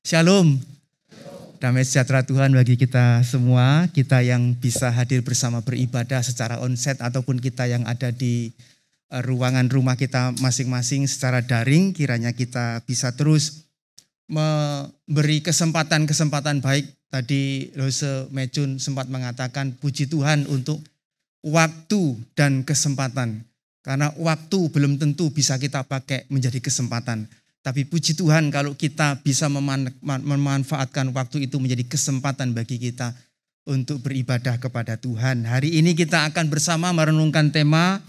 Shalom, damai sejahtera Tuhan bagi kita semua, kita yang bisa hadir bersama beribadah secara onsite ataupun kita yang ada di ruangan rumah kita masing-masing secara daring, kiranya kita bisa terus memberi kesempatan-kesempatan baik. Tadi Lose Mejun sempat mengatakan puji Tuhan untuk waktu dan kesempatan, karena waktu belum tentu bisa kita pakai menjadi kesempatan. Tapi puji Tuhan kalau kita bisa memanfaatkan waktu itu menjadi kesempatan bagi kita untuk beribadah kepada Tuhan. Hari ini kita akan bersama merenungkan tema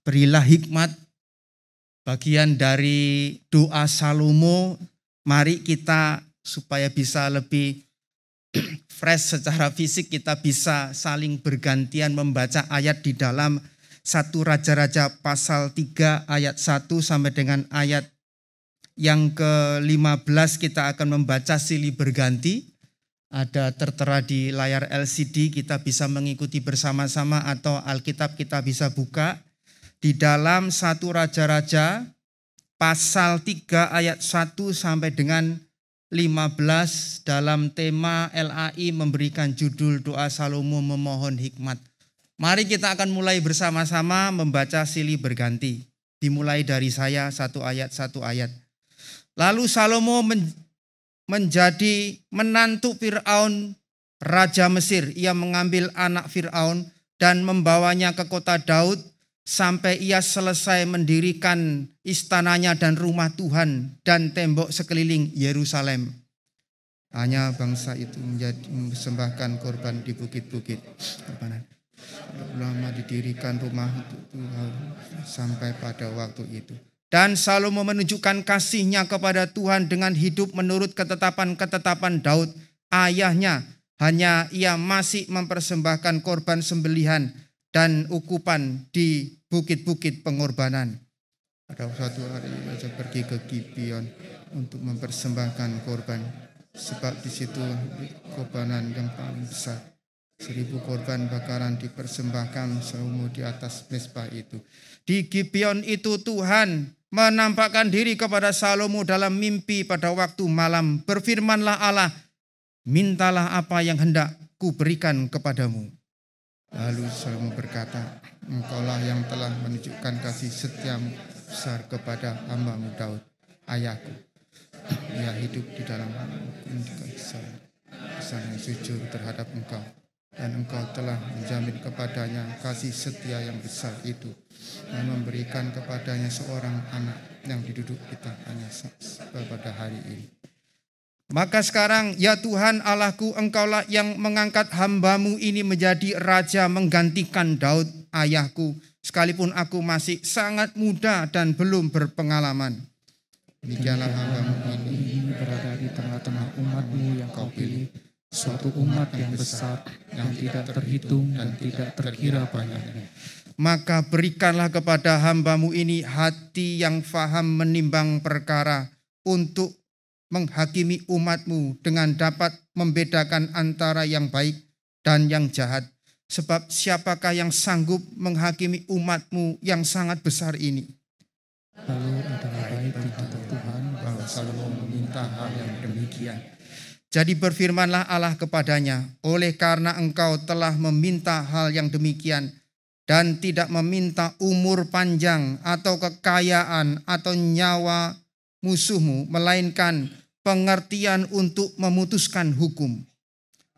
Berilah Hikmat, bagian dari doa Salomo. Mari kita supaya bisa lebih fresh secara fisik, kita bisa saling bergantian membaca ayat di dalam 1 Raja-Raja pasal 3 ayat 1 sampai dengan ayat yang ke-15. Kita akan membaca silih berganti. Ada tertera di layar LCD, kita bisa mengikuti bersama-sama atau Alkitab kita bisa buka. Di dalam 1 Raja-Raja pasal 3 ayat 1 sampai dengan 15 dalam tema LAI memberikan judul doa Salomo memohon hikmat. Mari kita akan mulai bersama-sama membaca silih berganti. Dimulai dari saya satu ayat. Lalu Salomo menjadi menantu Fir'aun, Raja Mesir. Ia mengambil anak Fir'aun dan membawanya ke kota Daud sampai ia selesai mendirikan istananya dan rumah Tuhan dan tembok sekeliling Yerusalem. Hanya bangsa itu mempersembahkan korban di bukit-bukit. Lama didirikan rumah Tuhan sampai pada waktu itu. Dan Salomo menunjukkan kasihnya kepada Tuhan dengan hidup menurut ketetapan-ketetapan Daud ayahnya. Hanya ia masih mempersembahkan korban sembelihan dan ukupan di bukit-bukit pengorbanan. Pada suatu hari Raja pergi ke Gibeon untuk mempersembahkan korban. Sebab di situ korbanan yang paling besar. 1000 korban bakaran dipersembahkan Salomo di atas mezbah itu. Di Gibeon itu Tuhan menampakkan diri kepada Salomo dalam mimpi pada waktu malam. Berfirmanlah Allah, mintalah apa yang hendak ku berikan kepadamu. Lalu Salomo berkata, engkaulah yang telah menunjukkan kasih setiamu besar kepada hamba-Mu Daud, ayahku. Ia hidup di dalam kesan yang jujur terhadap engkau. Dan engkau telah menjamin kepadanya kasih setia yang besar itu dan memberikan kepadanya seorang anak yang diduduk di tangannya pada hari ini. Maka sekarang ya Tuhan Allahku, engkaulah yang mengangkat hamba-Mu ini menjadi raja menggantikan Daud ayahku, sekalipun aku masih sangat muda dan belum berpengalaman. Demikianlah hamba-Mu ini berada di tengah-tengah umat-Mu yang kau pilih, suatu umat yang besar, yang tidak terhitung dan tidak terkira banyaknya. Maka berikanlah kepada hamba-Mu ini hati yang faham menimbang perkara untuk menghakimi umat-Mu dengan dapat membedakan antara yang baik dan yang jahat. Sebab siapakah yang sanggup menghakimi umat-Mu yang sangat besar ini? Lalu adalah baik di mata Tuhan bahwa Salomo meminta hal yang demikian. Jadi berfirmanlah Allah kepadanya, oleh karena engkau telah meminta hal yang demikian dan tidak meminta umur panjang atau kekayaan atau nyawa musuhmu, melainkan pengertian untuk memutuskan hukum.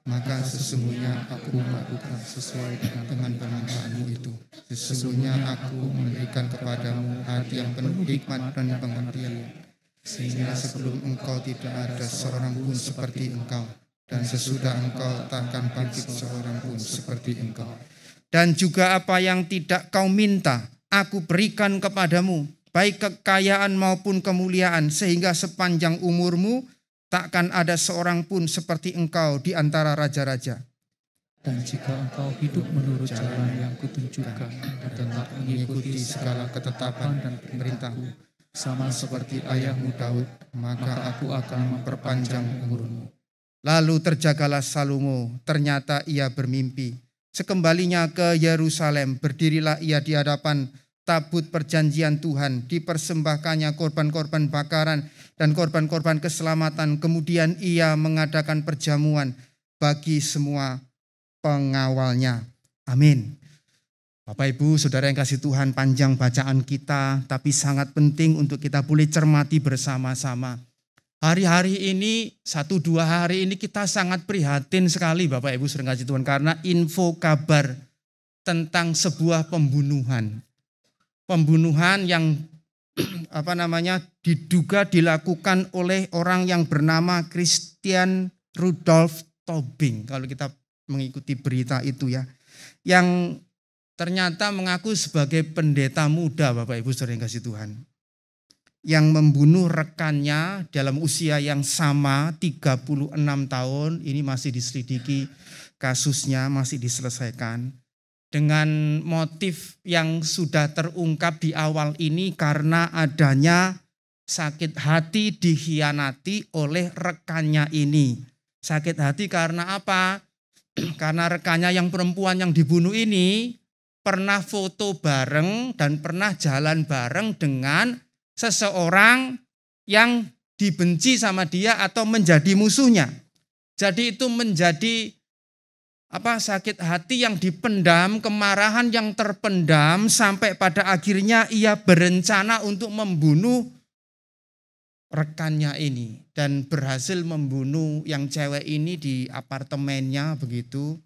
Maka sesungguhnya aku melakukan sesuai dengan permintaanmu itu. Sesungguhnya aku memberikan kepadamu hati yang penuh hikmat dan pengertian, sehingga sebelum engkau tidak ada seorang pun seperti engkau, dan sesudah engkau takkan bangkit seorang pun seperti engkau. Dan juga apa yang tidak kau minta, aku berikan kepadamu, baik kekayaan maupun kemuliaan, sehingga sepanjang umurmu takkan ada seorang pun seperti engkau di antara raja-raja. Dan jika engkau hidup menurut jalan yang kutunjukkan dan tetap mengikuti segala ketetapan dan perintahku, sama seperti ayahmu Daud, maka aku akan memperpanjang umurmu. Lalu terjagalah Salomo, ternyata ia bermimpi. Sekembalinya ke Yerusalem, berdirilah ia di hadapan tabut perjanjian Tuhan, dipersembahkannya korban-korban bakaran dan korban-korban keselamatan. Kemudian ia mengadakan perjamuan bagi semua pengawalnya. Amin. Bapak Ibu, Saudara yang kasih Tuhan, panjang bacaan kita, tapi sangat penting untuk kita boleh cermati bersama-sama. Hari-hari ini, 1-2 hari ini kita sangat prihatin sekali Bapak Ibu Saudara yang kasih Tuhan, karena info kabar tentang sebuah pembunuhan. Pembunuhan yang diduga dilakukan oleh orang yang bernama Christian Rudolf Tobing. Kalau kita mengikuti berita itu ya, yang ternyata mengaku sebagai pendeta muda Bapak Ibu Saudara yang kasih Tuhan, yang membunuh rekannya dalam usia yang sama 36 tahun. Ini masih diselidiki, kasusnya masih diselesaikan. Dengan motif yang sudah terungkap di awal ini karena adanya sakit hati dikhianati oleh rekannya ini. Sakit hati karena apa? Karena rekannya yang perempuan yang dibunuh ini pernah foto bareng dan pernah jalan bareng dengan seseorang yang dibenci sama dia atau menjadi musuhnya. Jadi itu menjadi sakit hati yang dipendam, kemarahan yang terpendam, sampai pada akhirnya ia berencana untuk membunuh rekannya ini dan berhasil membunuh yang cewek ini di apartemennya begitu.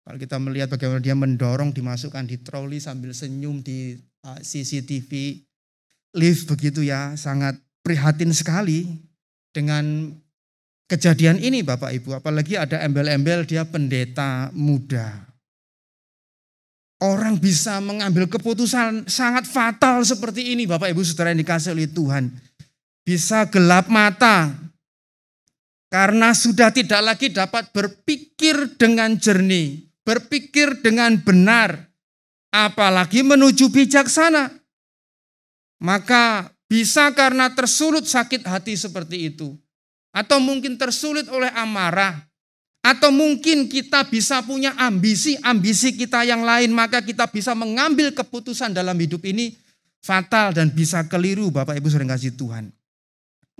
Kalau kita melihat bagaimana dia mendorong, dimasukkan di troli sambil senyum di CCTV live begitu ya, sangat prihatin sekali dengan kejadian ini Bapak Ibu, apalagi ada embel-embel dia pendeta muda. Orang bisa mengambil keputusan sangat fatal seperti ini Bapak Ibu Saudara yang dikasihi oleh Tuhan. Bisa gelap mata karena sudah tidak lagi dapat berpikir dengan jernih, berpikir dengan benar, apalagi menuju bijaksana. Maka bisa karena tersulut sakit hati seperti itu. Atau mungkin tersulit oleh amarah. Atau mungkin kita bisa punya ambisi-ambisi kita yang lain. Maka kita bisa mengambil keputusan dalam hidup ini fatal dan bisa keliru Bapak Ibu Saudara yang kasih Tuhan.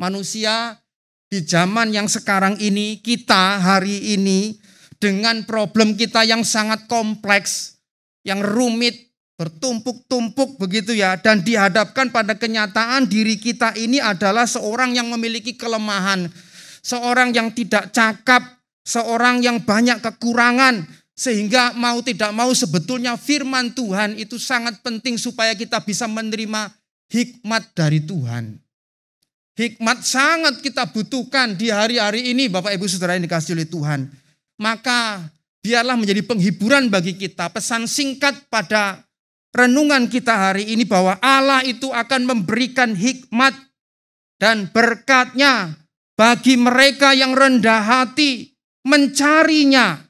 Manusia di zaman yang sekarang ini, kita hari ini dengan problem kita yang sangat kompleks, yang rumit, bertumpuk-tumpuk begitu ya, dan dihadapkan pada kenyataan diri kita ini adalah seorang yang memiliki kelemahan, seorang yang tidak cakap, seorang yang banyak kekurangan, sehingga mau tidak mau sebetulnya firman Tuhan itu sangat penting supaya kita bisa menerima hikmat dari Tuhan. Hikmat sangat kita butuhkan di hari-hari ini Bapak Ibu Saudara yang dikasihi oleh Tuhan. Maka biarlah menjadi penghiburan bagi kita, pesan singkat pada renungan kita hari ini bahwa Allah itu akan memberikan hikmat dan berkat-Nya bagi mereka yang rendah hati mencarinya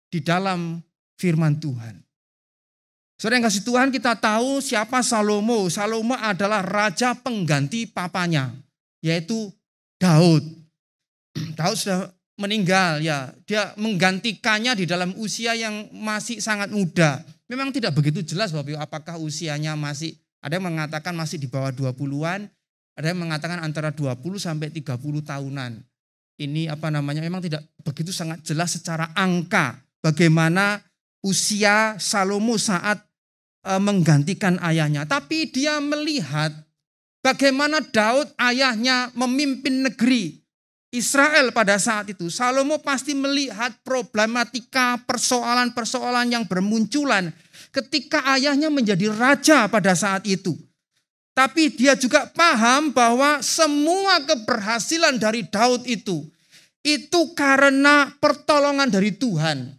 di dalam firman Tuhan. Saudara yang kasih Tuhan, kita tahu siapa Salomo. Salomo adalah raja pengganti papanya, yaitu Daud. Daud sudah meninggal ya, dia menggantikannya di dalam usia yang masih sangat muda. Memang tidak begitu jelas Bapak, apakah usianya masih, ada yang mengatakan masih di bawah 20-an, ada yang mengatakan antara 20 sampai 30 tahunan. Ini memang tidak begitu sangat jelas secara angka bagaimana usia Salomo saat menggantikan ayahnya. Tapi dia melihat bagaimana Daud ayahnya memimpin negeri Israel pada saat itu. Salomo pasti melihat problematika, persoalan-persoalan yang bermunculan ketika ayahnya menjadi raja pada saat itu. Tapi dia juga paham bahwa semua keberhasilan dari Daud itu karena pertolongan dari Tuhan.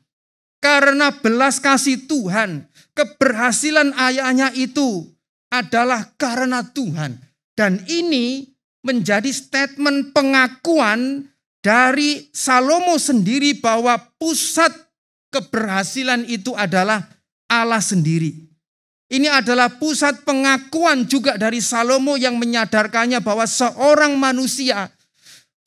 Karena belas kasih Tuhan. Keberhasilan ayahnya itu adalah karena Tuhan. Dan ini menjadi statement pengakuan dari Salomo sendiri bahwa pusat keberhasilan itu adalah Allah sendiri. Ini adalah pusat pengakuan juga dari Salomo yang menyadarkannya bahwa seorang manusia,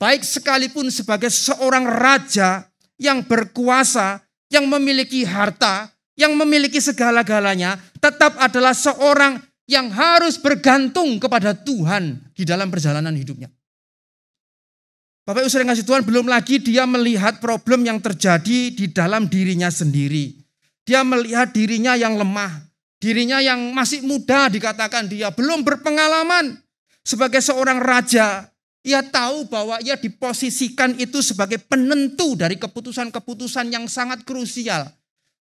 baik sekalipun sebagai seorang raja yang berkuasa, yang memiliki harta, yang memiliki segala-galanya, tetap adalah seorang yang harus bergantung kepada Tuhan di dalam perjalanan hidupnya. Bapak Ibu sering kasih Tuhan, belum lagi dia melihat problem yang terjadi di dalam dirinya sendiri. Dia melihat dirinya yang lemah, dirinya yang masih muda dikatakan dia, belum berpengalaman sebagai seorang raja. Ia tahu bahwa ia diposisikan itu sebagai penentu dari keputusan-keputusan yang sangat krusial.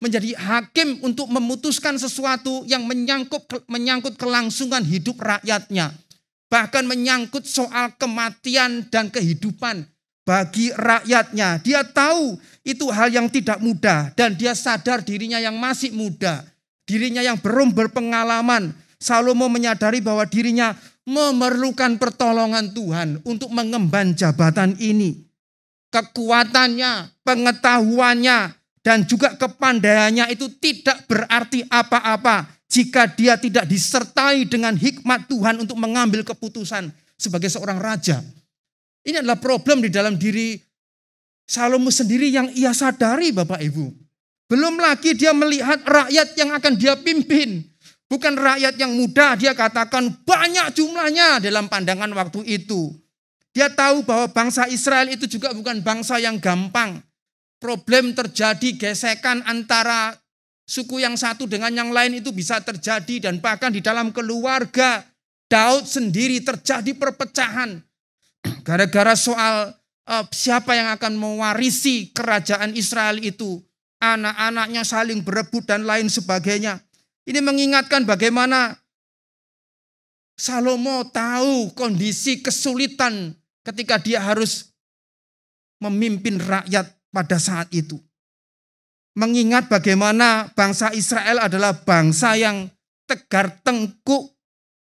Menjadi hakim untuk memutuskan sesuatu yang menyangkut kelangsungan hidup rakyatnya. Bahkan menyangkut soal kematian dan kehidupan bagi rakyatnya. Dia tahu itu hal yang tidak mudah dan dia sadar dirinya yang masih muda. Dirinya yang belum berpengalaman. Salomo menyadari bahwa dirinya memerlukan pertolongan Tuhan untuk mengemban jabatan ini. Kekuatannya, pengetahuannya, dan juga kepandaiannya itu tidak berarti apa-apa jika dia tidak disertai dengan hikmat Tuhan untuk mengambil keputusan sebagai seorang raja. Ini adalah problem di dalam diri Salomo sendiri yang ia sadari, Bapak Ibu. Belum lagi dia melihat rakyat yang akan dia pimpin. Bukan rakyat yang muda, dia katakan banyak jumlahnya dalam pandangan waktu itu. Dia tahu bahwa bangsa Israel itu juga bukan bangsa yang gampang. Problem terjadi, gesekan antara suku yang satu dengan yang lain itu bisa terjadi. Dan bahkan di dalam keluarga Daud sendiri terjadi perpecahan. Gara-gara soal siapa yang akan mewarisi kerajaan Israel itu. Anak-anaknya saling berebut dan lain sebagainya. Ini mengingatkan bagaimana Salomo tahu kondisi kesulitan ketika dia harus memimpin rakyat pada saat itu. Mengingat bagaimana bangsa Israel adalah bangsa yang tegar tengkuk.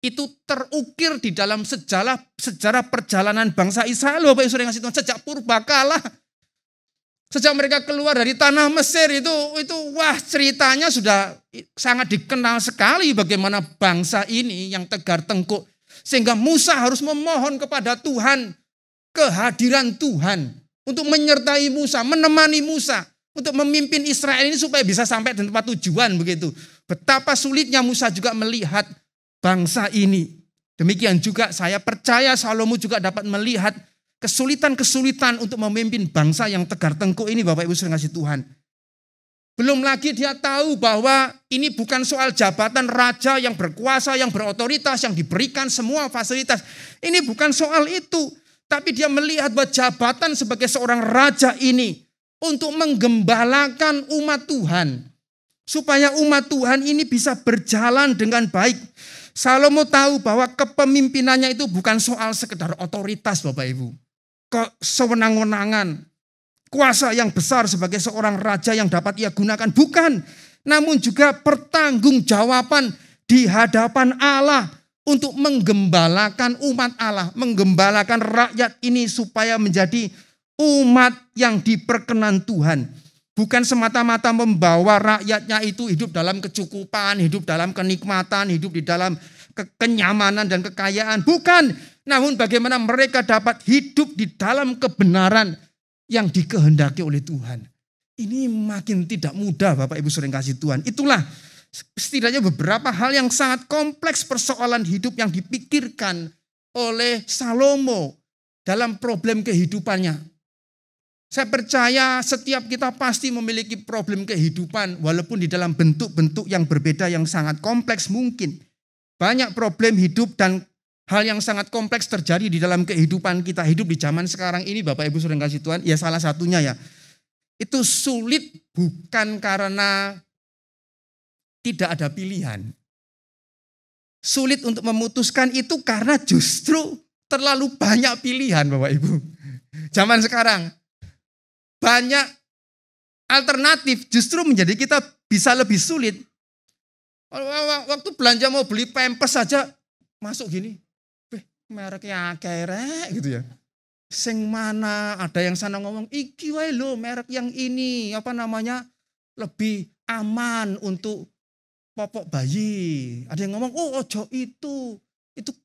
Itu terukir di dalam sejarah perjalanan bangsa Israel. Bapak Ibu saudara yang kasih Tuhan, sejak purbakala. Sejak mereka keluar dari tanah Mesir itu wah ceritanya sudah sangat dikenal sekali bagaimana bangsa ini yang tegar tengkuk. Sehingga Musa harus memohon kepada Tuhan, kehadiran Tuhan untuk menyertai Musa, menemani Musa untuk memimpin Israel ini supaya bisa sampai di tempat tujuan begitu. Betapa sulitnya Musa juga melihat bangsa ini. Demikian juga saya percaya Salomo juga dapat melihat kesulitan-kesulitan untuk memimpin bangsa yang tegar tengkuk ini, Bapak Ibu saudara kasih Tuhan. Belum lagi dia tahu bahwa ini bukan soal jabatan raja yang berkuasa, yang berotoritas, yang diberikan semua fasilitas. Ini bukan soal itu. Tapi dia melihat bahwa jabatan sebagai seorang raja ini untuk menggembalakan umat Tuhan. Supaya umat Tuhan ini bisa berjalan dengan baik. Salomo tahu bahwa kepemimpinannya itu bukan soal sekedar otoritas, Bapak Ibu. Sewenang-wenangan, kuasa yang besar sebagai seorang raja yang dapat ia gunakan. Bukan, namun juga pertanggungjawaban di hadapan Allah untuk menggembalakan umat Allah. Menggembalakan rakyat ini supaya menjadi umat yang diperkenan Tuhan. Bukan semata-mata membawa rakyatnya itu hidup dalam kecukupan, hidup dalam kenikmatan, hidup di dalam kenyamanan dan kekayaan. Bukan, namun bagaimana mereka dapat hidup di dalam kebenaran yang dikehendaki oleh Tuhan. Ini makin tidak mudah, Bapak Ibu saudara yang kasih Tuhan. Itulah setidaknya beberapa hal yang sangat kompleks persoalan hidup yang dipikirkan oleh Salomo dalam problem kehidupannya. Saya percaya setiap kita pasti memiliki problem kehidupan walaupun di dalam bentuk-bentuk yang berbeda yang sangat kompleks mungkin. Banyak problem hidup dan hal yang sangat kompleks terjadi di dalam kehidupan kita. Hidup di zaman sekarang ini, Bapak Ibu saudara yang kasih Tuhan, ya salah satunya ya. Itu sulit bukan karena tidak ada pilihan. Sulit untuk memutuskan itu karena justru terlalu banyak pilihan, Bapak Ibu. Zaman sekarang banyak alternatif justru menjadi kita bisa lebih sulit. Waktu belanja mau beli Pampers saja masuk gini, mereknya kerek gitu ya. Sing mana, ada yang sana ngomong, iki wae lo merek yang ini, apa namanya, lebih aman untuk popok bayi. Ada yang ngomong, oh ojo itu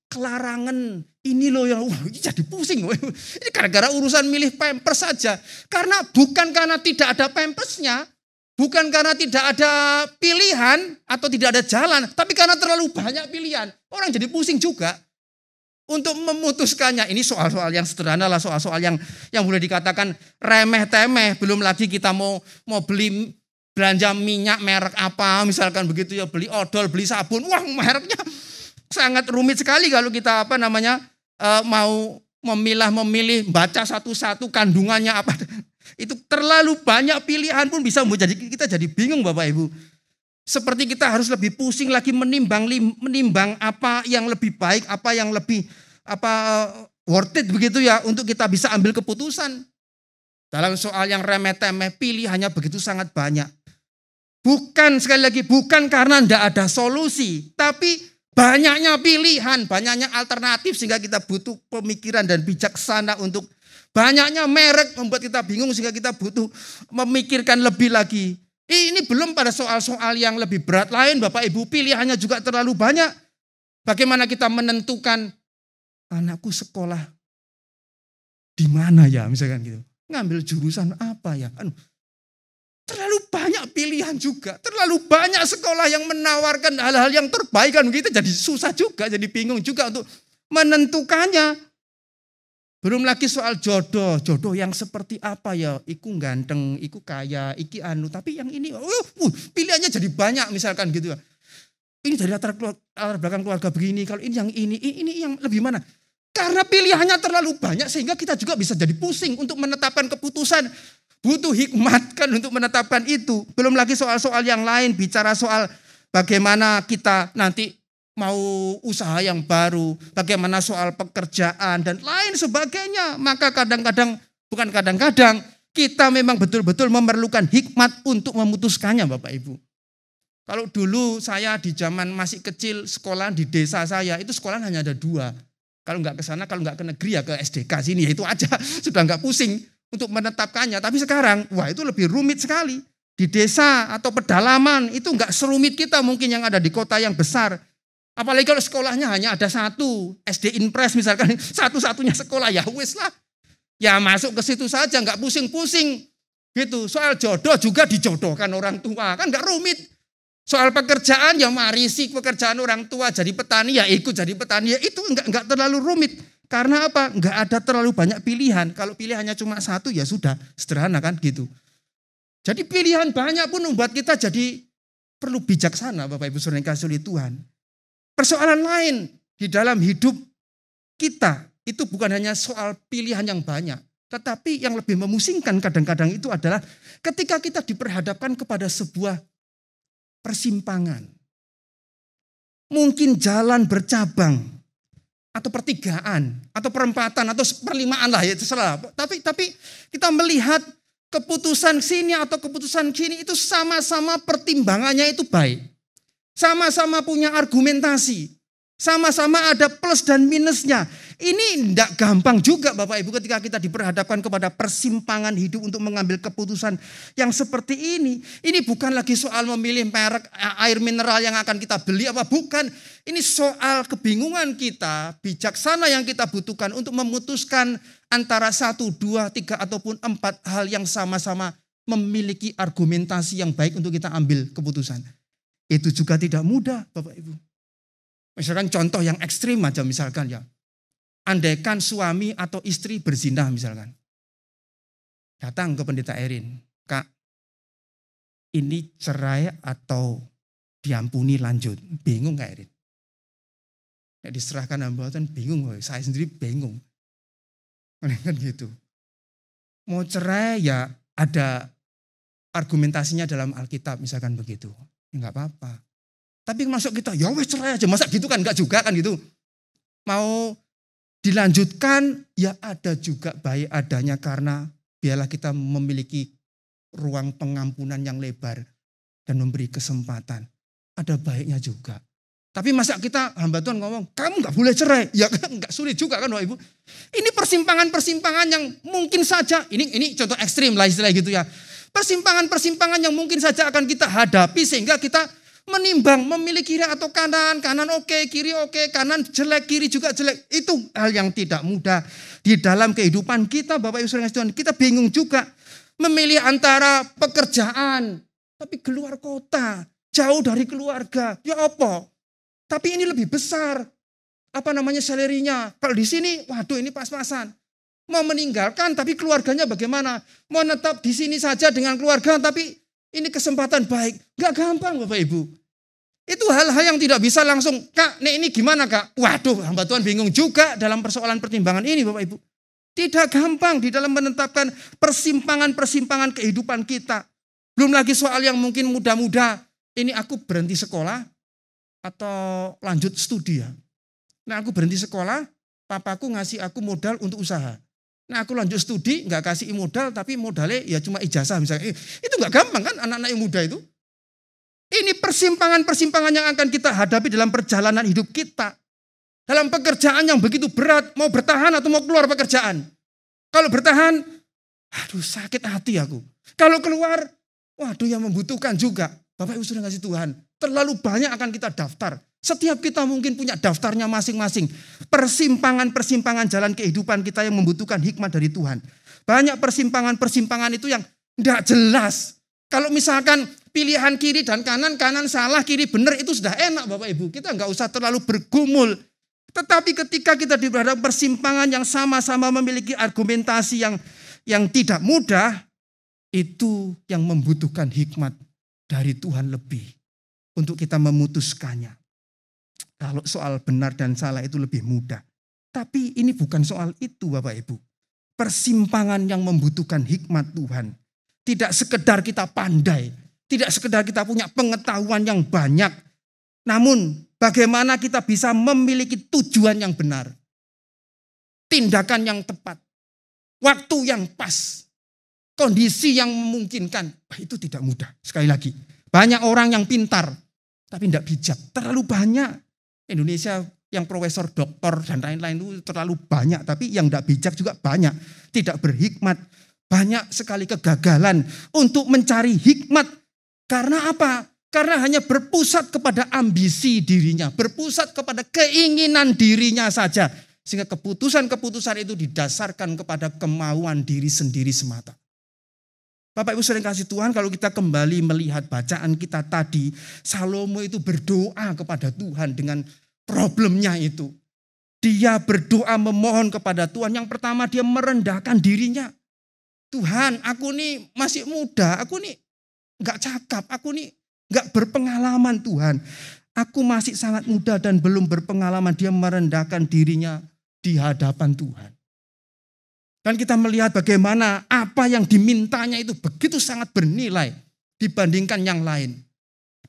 kelarangan. Ini loh yang jadi pusing. Ini gara-gara urusan milih Pampers saja. Karena bukan karena tidak ada Pampersnya, Bukan karena tidak ada pilihan atau tidak ada jalan, tapi karena terlalu banyak pilihan. Orang jadi pusing juga untuk memutuskannya. Ini soal-soal yang sederhana lah, soal-soal yang boleh dikatakan remeh-temeh. Belum lagi kita mau beli belanja minyak merek apa, misalkan begitu ya, beli odol, beli sabun. Wah, mereknya sangat rumit sekali kalau kita mau memilih baca satu-satu kandungannya apa. Itu terlalu banyak pilihan pun bisa membuat kita jadi bingung Bapak Ibu. Seperti kita harus lebih pusing lagi menimbang apa yang lebih baik, apa yang lebih worth it begitu ya untuk kita bisa ambil keputusan. Dalam soal yang remeh-temeh pilihannya begitu sangat banyak. Bukan sekali lagi bukan karena tidak ada solusi, tapi banyaknya pilihan, banyaknya alternatif sehingga kita butuh pemikiran dan bijaksana untuk banyaknya merek membuat kita bingung sehingga kita butuh memikirkan lebih lagi. Ini belum pada soal-soal yang lebih berat lain Bapak Ibu, pilihannya juga terlalu banyak. Bagaimana kita menentukan anakku sekolah di mana ya misalkan gitu. Ngambil jurusan apa ya? Terlalu banyak pilihan juga, terlalu banyak sekolah yang menawarkan hal-hal yang terbaik kan kita jadi susah juga, jadi bingung juga untuk menentukannya. Belum lagi soal jodoh yang seperti apa ya, iku ganteng, iku kaya, iki tapi yang ini, pilihannya jadi banyak misalkan gitu ya. Ini dari latar belakang keluarga begini, kalau ini yang lebih mana? Karena pilihannya terlalu banyak sehingga kita juga bisa jadi pusing untuk menetapkan keputusan. Butuh hikmat kan untuk menetapkan itu. Belum lagi soal-soal yang lain, bicara soal bagaimana kita nanti mau usaha yang baru, bagaimana soal pekerjaan dan lain sebagainya. Maka bukan kadang-kadang, kita memang betul-betul memerlukan hikmat untuk memutuskannya Bapak Ibu. Kalau dulu saya di zaman masih kecil, sekolah di desa saya, itu sekolah hanya ada 2. Kalau nggak ke sana, kalau nggak ke negeri ya ke SDK sini, ya itu aja. Sudah nggak pusing untuk menetapkannya. Tapi sekarang, wah itu lebih rumit sekali. Di desa atau pedalaman, itu nggak serumit kita mungkin yang ada di kota yang besar. Apalagi kalau sekolahnya hanya ada 1, SD Impres misalkan, satu-satunya sekolah, ya wis lah. Ya masuk ke situ saja, nggak pusing-pusing. Gitu. Soal jodoh juga dijodohkan orang tua, kan nggak rumit. Soal pekerjaan ya marisi pekerjaan orang tua, jadi petani ya ikut jadi petani, ya itu nggak terlalu rumit. Karena apa? Nggak ada terlalu banyak pilihan. Kalau pilihannya cuma 1 ya sudah, sederhana kan gitu. Jadi pilihan banyak pun membuat kita jadi perlu bijaksana Bapak Ibu Saudara yang kasih oleh Tuhan. Persoalan lain di dalam hidup kita itu bukan hanya soal pilihan yang banyak. Tetapi yang lebih memusingkan kadang-kadang itu adalah ketika kita diperhadapkan kepada sebuah persimpangan. Mungkin jalan bercabang atau pertigaan atau perempatan atau perlimaan lah ya terserah. Tapi kita melihat keputusan sini atau keputusan sini itu sama-sama pertimbangannya itu baik. Sama-sama punya argumentasi. Sama-sama ada plus dan minusnya. Ini tidak gampang juga Bapak Ibu ketika kita diperhadapkan kepada persimpangan hidup untuk mengambil keputusan yang seperti ini. Ini bukan lagi soal memilih merek air mineral yang akan kita beli apa bukan. Ini soal kebingungan kita, bijaksana yang kita butuhkan untuk memutuskan antara 1, 2, 3 ataupun 4 hal yang sama-sama memiliki argumentasi yang baik untuk kita ambil keputusan. Itu juga tidak mudah Bapak Ibu. Misalkan contoh yang ekstrim aja misalkan ya. Andaikan suami atau istri berzina misalkan. Datang ke pendeta Erin. Kak, ini cerai atau diampuni lanjut? Bingung Kak Erin? Ya diserahkan hambatan bingung. Saya sendiri bingung. Kan gitu. Mau cerai ya ada argumentasinya dalam Alkitab misalkan begitu. Enggak apa-apa. Tapi masuk kita, ya wes cerai aja. Masa gitu kan? Enggak juga kan gitu. Mau dilanjutkan, ya ada juga baik adanya karena biarlah kita memiliki ruang pengampunan yang lebar dan memberi kesempatan. Ada baiknya juga. Tapi masa kita hamba Tuhan ngomong, kamu enggak boleh cerai. Ya kan enggak sulit juga kan Bapak Ibu. Ini persimpangan-persimpangan yang mungkin saja, ini contoh ekstrim lah istilah gitu ya. Persimpangan-persimpangan yang mungkin saja akan kita hadapi sehingga kita menimbang memilih kiri atau kanan oke, kiri oke, kanan jelek, kiri juga jelek. Itu hal yang tidak mudah di dalam kehidupan kita Bapak Ibu Saudara Tuhan. Kita bingung juga memilih antara pekerjaan Tapi keluar kota, jauh dari keluarga. Ya apa? Tapi ini lebih besar. Apa namanya salarinya? Kalau di sini, waduh ini pas-pasan. Mau meninggalkan tapi keluarganya bagaimana? Mau tetap di sini saja dengan keluarga tapi ini kesempatan baik. Gak gampang Bapak Ibu. Itu hal-hal yang tidak bisa langsung, Kak, ini gimana Kak? Waduh, hamba Tuhan bingung juga dalam persoalan pertimbangan ini Bapak Ibu. Tidak gampang di dalam menetapkan persimpangan-persimpangan kehidupan kita. Belum lagi soal yang mungkin muda-muda. Ini aku berhenti sekolah atau lanjut studi ya. Nah aku berhenti sekolah, papaku ngasih aku modal untuk usaha. Nah aku lanjut studi, nggak kasih modal, tapi modalnya ya cuma ijazah misalnya. Itu nggak gampang kan anak-anak yang muda itu. Ini persimpangan-persimpangan yang akan kita hadapi dalam perjalanan hidup kita. Dalam pekerjaan yang begitu berat, mau bertahan atau mau keluar pekerjaan. Kalau bertahan, aduh sakit hati aku. Kalau keluar, waduh yang membutuhkan juga. Bapak Ibu sudah ngasih Tuhan, terlalu banyak akan kita daftar. Setiap kita mungkin punya daftarnya masing-masing. Persimpangan-persimpangan jalan kehidupan kita yang membutuhkan hikmat dari Tuhan. Banyak persimpangan-persimpangan itu yang tidak jelas. Kalau misalkan pilihan kiri dan kanan, kanan salah, kiri benar, itu sudah enak Bapak Ibu. Kita nggak usah terlalu bergumul. Tetapi ketika kita dihadapkan persimpangan yang sama-sama memiliki argumentasi yang tidak mudah, itu yang membutuhkan hikmat dari Tuhan lebih untuk kita memutuskannya. Kalau soal benar dan salah itu lebih mudah. Tapi ini bukan soal itu Bapak Ibu. Persimpangan yang membutuhkan hikmat Tuhan. Tidak sekedar kita pandai. Tidak sekedar kita punya pengetahuan yang banyak. Namun bagaimana kita bisa memiliki tujuan yang benar. Tindakan yang tepat. Waktu yang pas. Kondisi yang memungkinkan. Itu tidak mudah. Sekali lagi. Banyak orang yang pintar. Tapi tidak bijak. Terlalu banyak. Indonesia yang profesor, doktor, dan lain-lain itu terlalu banyak. Tapi yang tidak bijak juga banyak. Tidak berhikmat. Banyak sekali kegagalan untuk mencari hikmat. Karena apa? Karena hanya berpusat kepada ambisi dirinya. Berpusat kepada keinginan dirinya saja. Sehingga keputusan-keputusan itu didasarkan kepada kemauan diri sendiri semata. Bapak Ibu sering kasih Tuhan, kalau kita kembali melihat bacaan kita tadi, Salomo itu berdoa kepada Tuhan dengan problemnya itu. Dia berdoa memohon kepada Tuhan. Yang pertama dia merendahkan dirinya. Tuhan, aku nih masih muda, aku nih gak cakap, aku nih gak berpengalaman Tuhan. Aku masih sangat muda dan belum berpengalaman. Dia merendahkan dirinya di hadapan Tuhan. Dan kita melihat bagaimana apa yang dimintanya itu begitu sangat bernilai dibandingkan yang lain.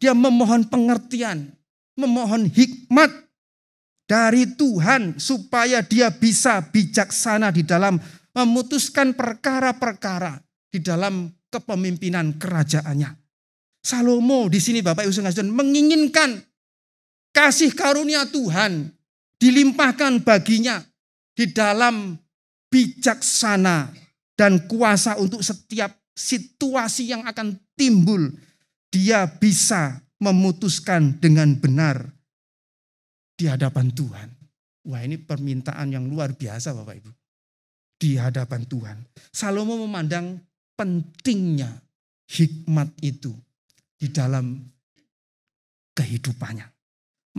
Dia memohon pengertian, memohon hikmat dari Tuhan supaya dia bisa bijaksana di dalam memutuskan perkara-perkara di dalam kepemimpinan kerajaannya. Salomo di sini Bapak Ibu sekalian menginginkan kasih karunia Tuhan dilimpahkan baginya di dalam bijaksana dan kuasa untuk setiap situasi yang akan timbul. Dia bisa memutuskan dengan benar di hadapan Tuhan. Wah, ini permintaan yang luar biasa Bapak Ibu. Di hadapan Tuhan. Salomo memandang pentingnya hikmat itu di dalam kehidupannya.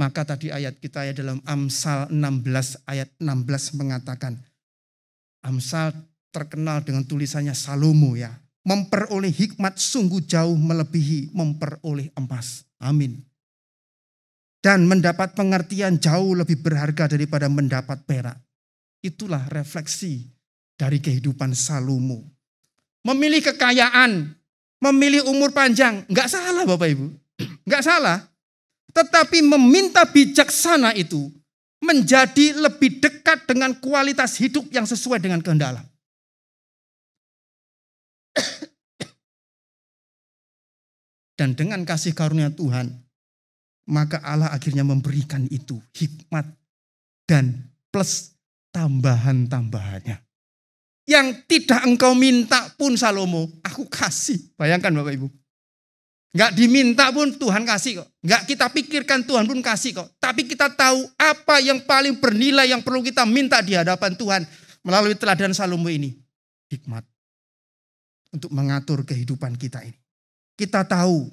Maka tadi ayat kita ya dalam Amsal 16 ayat 16 mengatakan, Amsal terkenal dengan tulisannya Salomo ya. Memperoleh hikmat sungguh jauh melebihi memperoleh emas. Amin. Dan mendapat pengertian jauh lebih berharga daripada mendapat perak. Itulah refleksi dari kehidupan Salomo. Memilih kekayaan, memilih umur panjang, enggak salah Bapak Ibu. Enggak salah. Tetapi meminta bijaksana itu menjadi lebih dekat dengan kualitas hidup yang sesuai dengan kehendak Allah. Dan dengan kasih karunia Tuhan, maka Allah akhirnya memberikan itu hikmat dan plus tambahan-tambahannya. Yang tidak engkau minta pun Salomo, aku kasih. Bayangkan Bapak Ibu. Enggak diminta pun Tuhan kasih kok. Enggak kita pikirkan Tuhan pun kasih kok. Tapi kita tahu apa yang paling bernilai yang perlu kita minta di hadapan Tuhan melalui teladan Salomo ini. Hikmat. Untuk mengatur kehidupan kita ini. kita tahu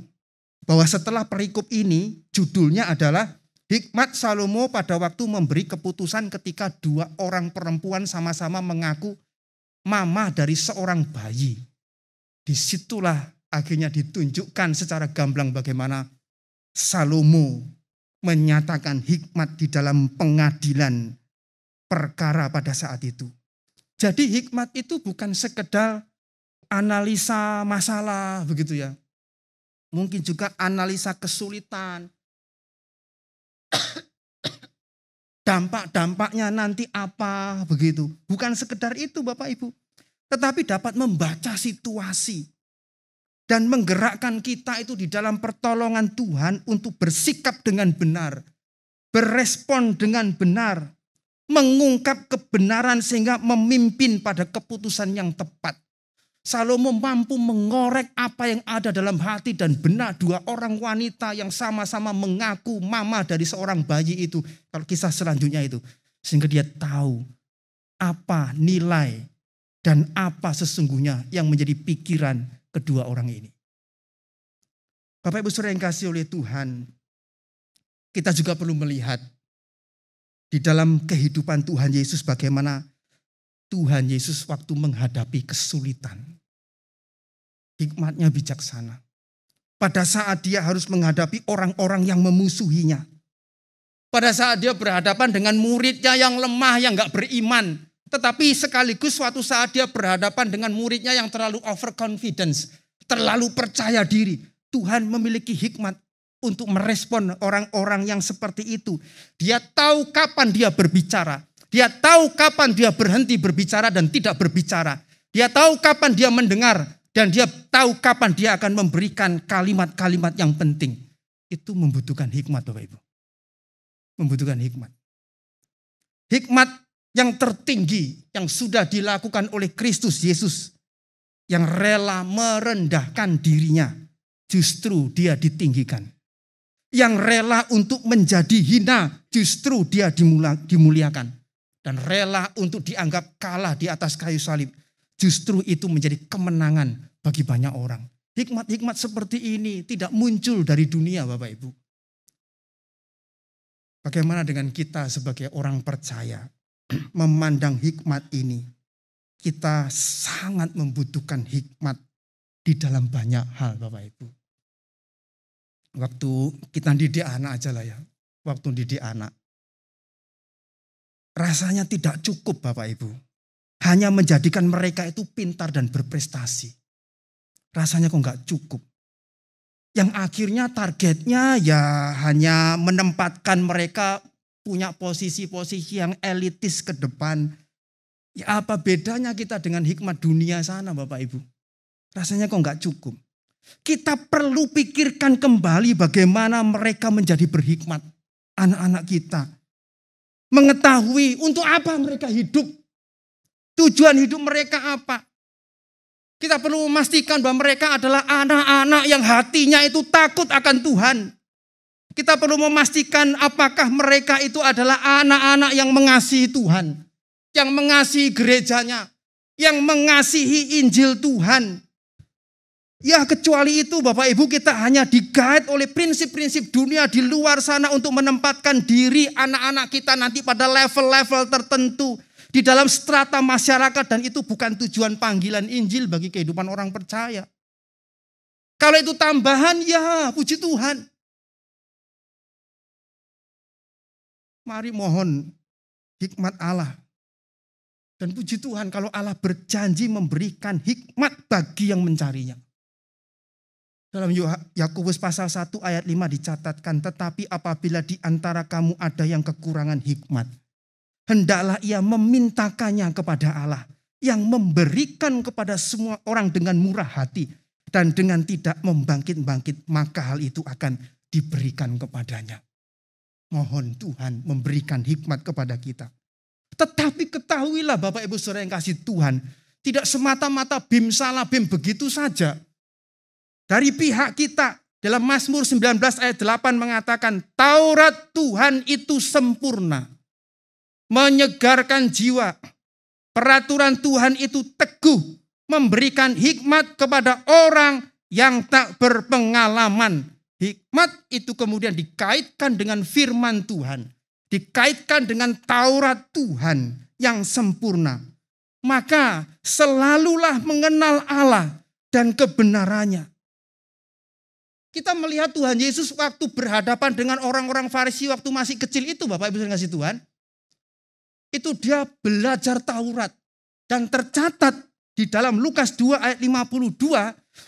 bahwa setelah perikop ini judulnya adalah hikmat Salomo pada waktu memberi keputusan ketika dua orang perempuan sama-sama mengaku mama dari seorang bayi. Disitulah akhirnya ditunjukkan secara gamblang bagaimana Salomo menyatakan hikmat di dalam pengadilan perkara pada saat itu. Jadi hikmat itu bukan sekedar analisa masalah begitu ya. Mungkin juga analisa kesulitan. Dampak-dampaknya nanti apa begitu. Bukan sekedar itu Bapak Ibu. Tetapi dapat membaca situasi. Dan menggerakkan kita itu di dalam pertolongan Tuhan untuk bersikap dengan benar. Berespon dengan benar. Mengungkap kebenaran sehingga memimpin pada keputusan yang tepat. Salomo mampu mengorek apa yang ada dalam hati dan benak dua orang wanita yang sama-sama mengaku mama dari seorang bayi itu. Kalau kisah selanjutnya itu. Sehingga dia tahu apa nilai dan apa sesungguhnya yang menjadi pikiran kedua orang ini. Bapak Ibu Saudara yang kasih oleh Tuhan, kita juga perlu melihat di dalam kehidupan Tuhan Yesus bagaimana Tuhan Yesus waktu menghadapi kesulitan. Hikmatnya bijaksana. Pada saat dia harus menghadapi orang-orang yang memusuhinya. Pada saat dia berhadapan dengan muridnya yang lemah, yang gak beriman. Tetapi sekaligus suatu saat dia berhadapan dengan muridnya yang terlalu overconfidence. Terlalu percaya diri. Tuhan memiliki hikmat untuk merespon orang-orang yang seperti itu. Dia tahu kapan dia berbicara. Dia tahu kapan dia berhenti berbicara dan tidak berbicara. Dia tahu kapan dia mendengar. Dan dia tahu kapan dia akan memberikan kalimat-kalimat yang penting. Itu membutuhkan hikmat Bapak Ibu. Membutuhkan hikmat. Hikmat yang tertinggi yang sudah dilakukan oleh Kristus Yesus. Yang rela merendahkan dirinya. Justru dia ditinggikan. Yang rela untuk menjadi hina. Justru dia dimuliakan. Dan rela untuk dianggap kalah di atas kayu salib. Justru itu menjadi kemenangan bagi banyak orang. Hikmat-hikmat seperti ini tidak muncul dari dunia Bapak Ibu. Bagaimana dengan kita sebagai orang percaya memandang hikmat ini? Kita sangat membutuhkan hikmat di dalam banyak hal Bapak Ibu. Waktu kita didik anak aja lah ya. Waktu didik anak. Rasanya tidak cukup Bapak Ibu. Hanya menjadikan mereka itu pintar dan berprestasi. Rasanya kok nggak cukup. Yang akhirnya targetnya ya hanya menempatkan mereka punya posisi-posisi yang elitis ke depan. Ya apa bedanya kita dengan hikmat dunia sana Bapak Ibu? Rasanya kok nggak cukup. Kita perlu pikirkan kembali bagaimana mereka menjadi berhikmat. Anak-anak kita. Mengetahui untuk apa mereka hidup. Tujuan hidup mereka apa? Kita perlu memastikan bahwa mereka adalah anak-anak yang hatinya itu takut akan Tuhan. Kita perlu memastikan apakah mereka itu adalah anak-anak yang mengasihi Tuhan. Yang mengasihi gerejanya. Yang mengasihi Injil Tuhan. Ya kecuali itu Bapak Ibu kita hanya digait oleh prinsip-prinsip dunia di luar sana untuk menempatkan diri anak-anak kita nanti pada level-level tertentu. Di dalam strata masyarakat dan itu bukan tujuan panggilan Injil bagi kehidupan orang percaya. Kalau itu tambahan ya puji Tuhan. Mari mohon hikmat Allah. Dan puji Tuhan kalau Allah berjanji memberikan hikmat bagi yang mencarinya. Dalam Yakobus pasal 1 ayat 5 dicatatkan, tetapi apabila di antara kamu ada yang kekurangan hikmat, hendaklah ia memintakannya kepada Allah yang memberikan kepada semua orang dengan murah hati dan dengan tidak membangkit-bangkit, maka hal itu akan diberikan kepadanya. Mohon Tuhan memberikan hikmat kepada kita. Tetapi ketahuilah Bapak Ibu Saudara yang kasih Tuhan, tidak semata-mata bim salah bim begitu saja. Dari pihak kita dalam Mazmur 19 ayat 8 mengatakan Taurat Tuhan itu sempurna. Menyegarkan jiwa. Peraturan Tuhan itu teguh. Memberikan hikmat kepada orang yang tak berpengalaman. Hikmat itu kemudian dikaitkan dengan firman Tuhan. Dikaitkan dengan Taurat Tuhan yang sempurna. Maka selalulah mengenal Allah dan kebenarannya. Kita melihat Tuhan Yesus waktu berhadapan dengan orang-orang Farisi waktu masih kecil itu, Bapak Ibu kasih Tuhan. Itu dia belajar Taurat. Dan tercatat di dalam Lukas 2 ayat 52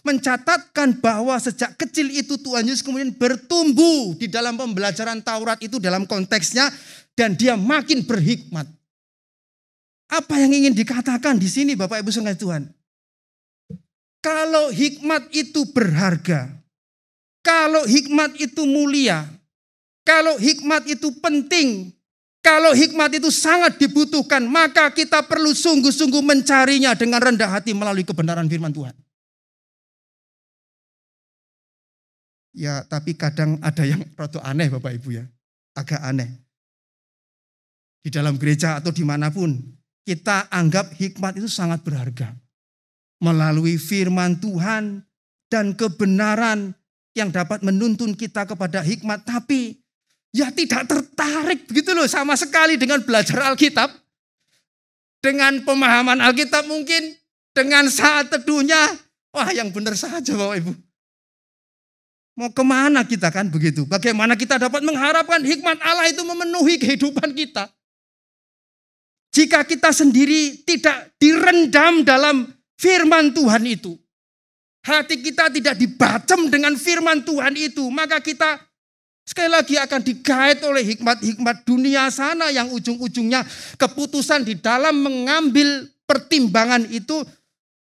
mencatatkan bahwa sejak kecil itu Tuhan Yesus kemudian bertumbuh di dalam pembelajaran Taurat itu dalam konteksnya dan dia makin berhikmat. Apa yang ingin dikatakan di sini Bapak Ibu sekalian Tuhan? Kalau hikmat itu berharga, kalau hikmat itu mulia, kalau hikmat itu penting, kalau hikmat itu sangat dibutuhkan, maka kita perlu sungguh-sungguh mencarinya dengan rendah hati melalui kebenaran firman Tuhan. Ya, tapi kadang ada yang rada aneh Bapak Ibu ya. Agak aneh. Di dalam gereja atau dimanapun, kita anggap hikmat itu sangat berharga. Melalui firman Tuhan dan kebenaran yang dapat menuntun kita kepada hikmat. Tapi ya tidak tertarik begitu loh sama sekali dengan belajar Alkitab. Dengan pemahaman Alkitab mungkin. Dengan saat teduhnya. Wah yang benar saja Bapak Ibu. Mau kemana kita kan begitu. Bagaimana kita dapat mengharapkan hikmat Allah itu memenuhi kehidupan kita. Jika kita sendiri tidak direndam dalam firman Tuhan itu. Hati kita tidak dibacem dengan firman Tuhan itu. Maka kita sekali lagi akan digait oleh hikmat-hikmat dunia sana. Yang ujung-ujungnya keputusan di dalam mengambil pertimbangan itu.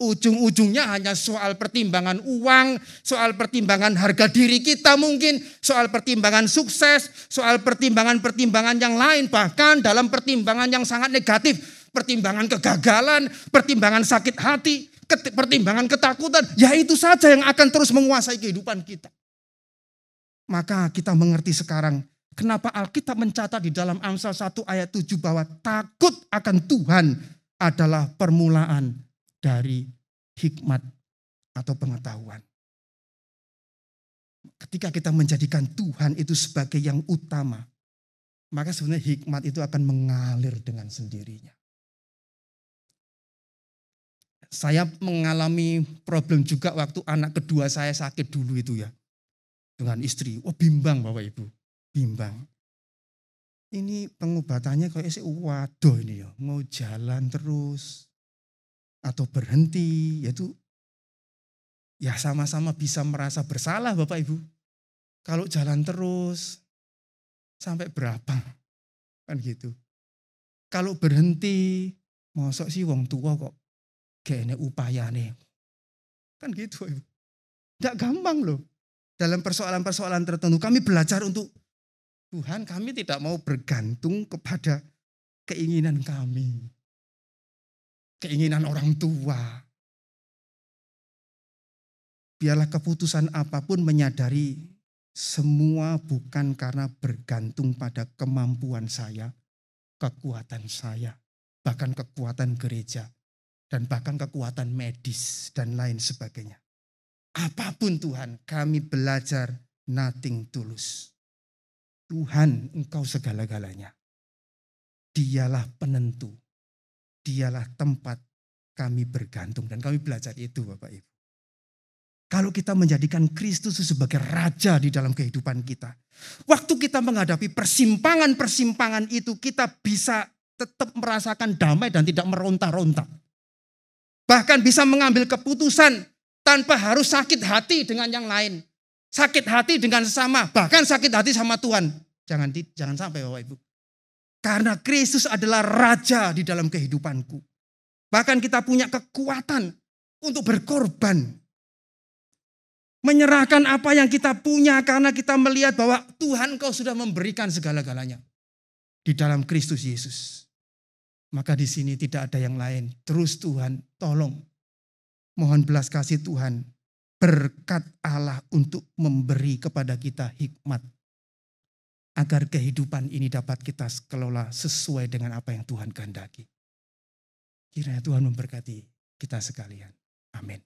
Ujung-ujungnya hanya soal pertimbangan uang. Soal pertimbangan harga diri kita mungkin. Soal pertimbangan sukses. Soal pertimbangan-pertimbangan yang lain. Bahkan dalam pertimbangan yang sangat negatif. Pertimbangan kegagalan. Pertimbangan sakit hati. Pertimbangan ketakutan, ya itu saja yang akan terus menguasai kehidupan kita. Maka kita mengerti sekarang kenapa Alkitab mencatat di dalam Amsal 1 ayat 7 bahwa takut akan Tuhan adalah permulaan dari hikmat atau pengetahuan. Ketika kita menjadikan Tuhan itu sebagai yang utama, maka sebenarnya hikmat itu akan mengalir dengan sendirinya. Saya mengalami problem juga waktu anak kedua saya sakit dulu itu ya. Dengan istri. Oh bimbang Bapak Ibu. Bimbang. Ini pengobatannya kayak waduh ini ya. Mau jalan terus. Atau berhenti. Yaitu ya sama-sama bisa merasa bersalah Bapak Ibu. Kalau jalan terus. Sampai berapa? Kan gitu. Kalau berhenti. Mosok sih wong tua kok. Kayaknya upayane. Kan gitu. Tidak gampang loh. Dalam persoalan-persoalan tertentu. Kami belajar untuk Tuhan kami tidak mau bergantung kepada keinginan kami. Keinginan orang tua. Biarlah keputusan apapun menyadari semua bukan karena bergantung pada kemampuan saya. Kekuatan saya. Bahkan kekuatan gereja. Dan bahkan kekuatan medis dan lain sebagainya. Apapun Tuhan, kami belajar nothing tulus. Tuhan, Engkau segala-galanya. Dialah penentu. Dialah tempat kami bergantung. Dan kami belajar itu Bapak Ibu. Kalau kita menjadikan Kristus sebagai raja di dalam kehidupan kita. Waktu kita menghadapi persimpangan-persimpangan itu, kita bisa tetap merasakan damai dan tidak meronta-ronta. Bahkan bisa mengambil keputusan tanpa harus sakit hati dengan yang lain. Sakit hati dengan sesama, bahkan sakit hati sama Tuhan. Jangan sampai Bapak Ibu. Karena Kristus adalah raja di dalam kehidupanku. Bahkan kita punya kekuatan untuk berkorban. Menyerahkan apa yang kita punya karena kita melihat bahwa Tuhan Engkau sudah memberikan segala-galanya. Di dalam Kristus Yesus. Maka di sini tidak ada yang lain. Terus Tuhan tolong. Mohon belas kasih Tuhan. Berkat Allah untuk memberi kepada kita hikmat. Agar kehidupan ini dapat kita kelola sesuai dengan apa yang Tuhan kehendaki. Kiranya Tuhan memberkati kita sekalian. Amin.